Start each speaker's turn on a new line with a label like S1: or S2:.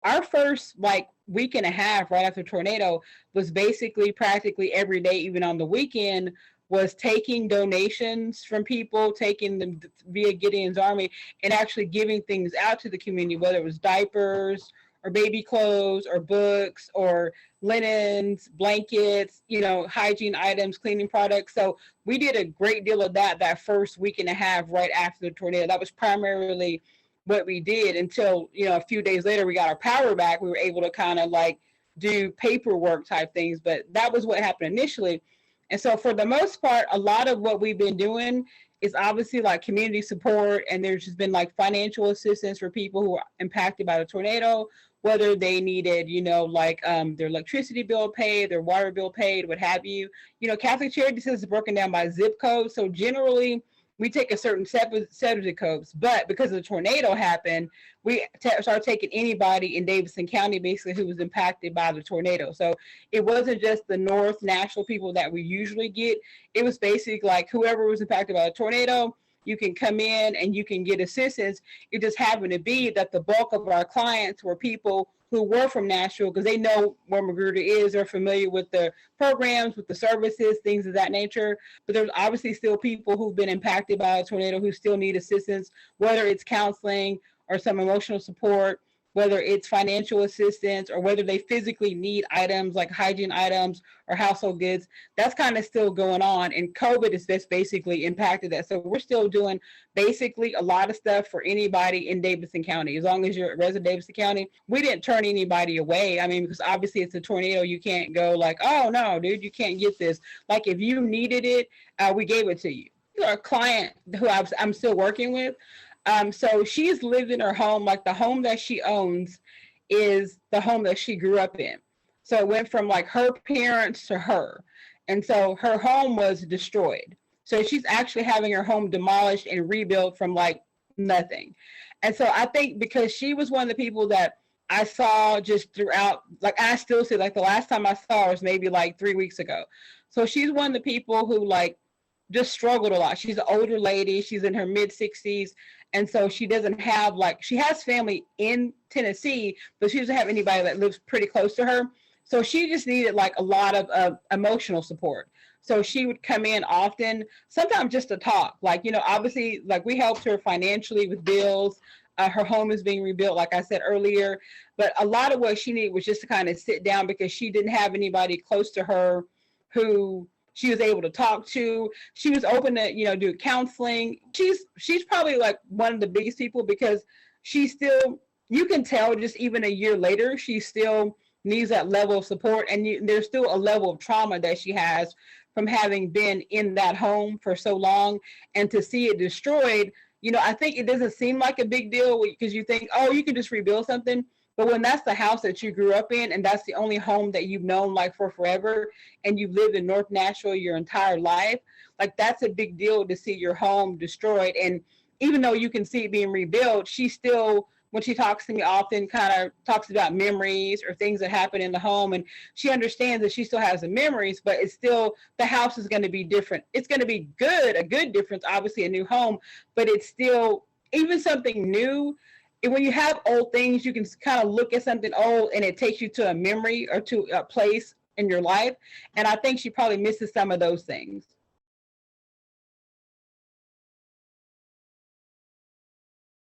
S1: our first like week and a half right after the tornado was basically practically every day, even on the weekend, was taking donations from people, taking them via Gideon's Army, and actually giving things out to the community, whether it was diapers or baby clothes or books or linens, blankets, you know, hygiene items, cleaning products. So we did a great deal of that first week and a half right after the tornado. That was primarily what we did until, you know, a few days later we got our power back. We were able to kind of like do paperwork type things, but that was what happened initially. And so for the most part, a lot of what we've been doing is obviously like community support, and there's just been like financial assistance for people who are impacted by the tornado, whether they needed, you know, like their electricity bill paid, their water bill paid, what have you. You know, Catholic Charities is broken down by zip code. So generally we take a certain set of zip codes, but because the tornado happened, we started taking anybody in Davidson County basically who was impacted by the tornado. So it wasn't just the North Nashville people that we usually get. It was basically like whoever was impacted by the tornado, you can come in and you can get assistance. It just happened to be that the bulk of our clients were people who were from Nashville because they know where Magruder is. They're familiar with the programs, with the services, things of that nature. But there's obviously still people who've been impacted by a tornado who still need assistance, whether it's counseling or some emotional support, whether it's financial assistance, or whether they physically need items like hygiene items or household goods. That's kind of still going on. And COVID has just basically impacted that. So we're still doing basically a lot of stuff for anybody in Davidson County. As long as you're a resident of Davidson County, we didn't turn anybody away. I mean, because obviously it's a tornado. You can't go like, oh, no, dude, you can't get this. Like if you needed it, we gave it to you. A client who I'm still working with, so she's lived in her home, like the home that she owns is the home that she grew up in. So it went from like her parents to her. And so her home was destroyed. So she's actually having her home demolished and rebuilt from like nothing. And so I think because she was one of the people that I saw just throughout, like I still see, like the last time I saw her was maybe like 3 weeks ago. So she's one of the people who like just struggled a lot. She's an older lady. She's in her mid 60s. And so she doesn't have like, she has family in Tennessee, but she doesn't have anybody that lives pretty close to her. So she just needed like a lot of emotional support. So she would come in often, sometimes just to talk. Like, you know, obviously like we helped her financially with bills. Her home is being rebuilt, like I said earlier. But a lot of what she needed was just to kind of sit down because she didn't have anybody close to her who she was able to talk to. She was open to, you know, do counseling. She's probably like one of the biggest people because she still, you can tell just even a year later, she still needs that level of support. And there's still a level of trauma that she has from having been in that home for so long, and to see it destroyed. You know, I think it doesn't seem like a big deal because you think, oh, you can just rebuild something. But when that's the house that you grew up in and that's the only home that you've known like for forever, and you've lived in North Nashville your entire life, like that's a big deal to see your home destroyed. And even though you can see it being rebuilt, she still, when she talks to me often, kind of talks about memories or things that happen in the home. And she understands that she still has the memories, but it's still, the house is going to be different. It's going to be good, a good difference, obviously a new home, but it's still, even something new, when you have old things, you can kind of look at something old and it takes you to a memory or to a place in your life. And I think she probably misses some of those things.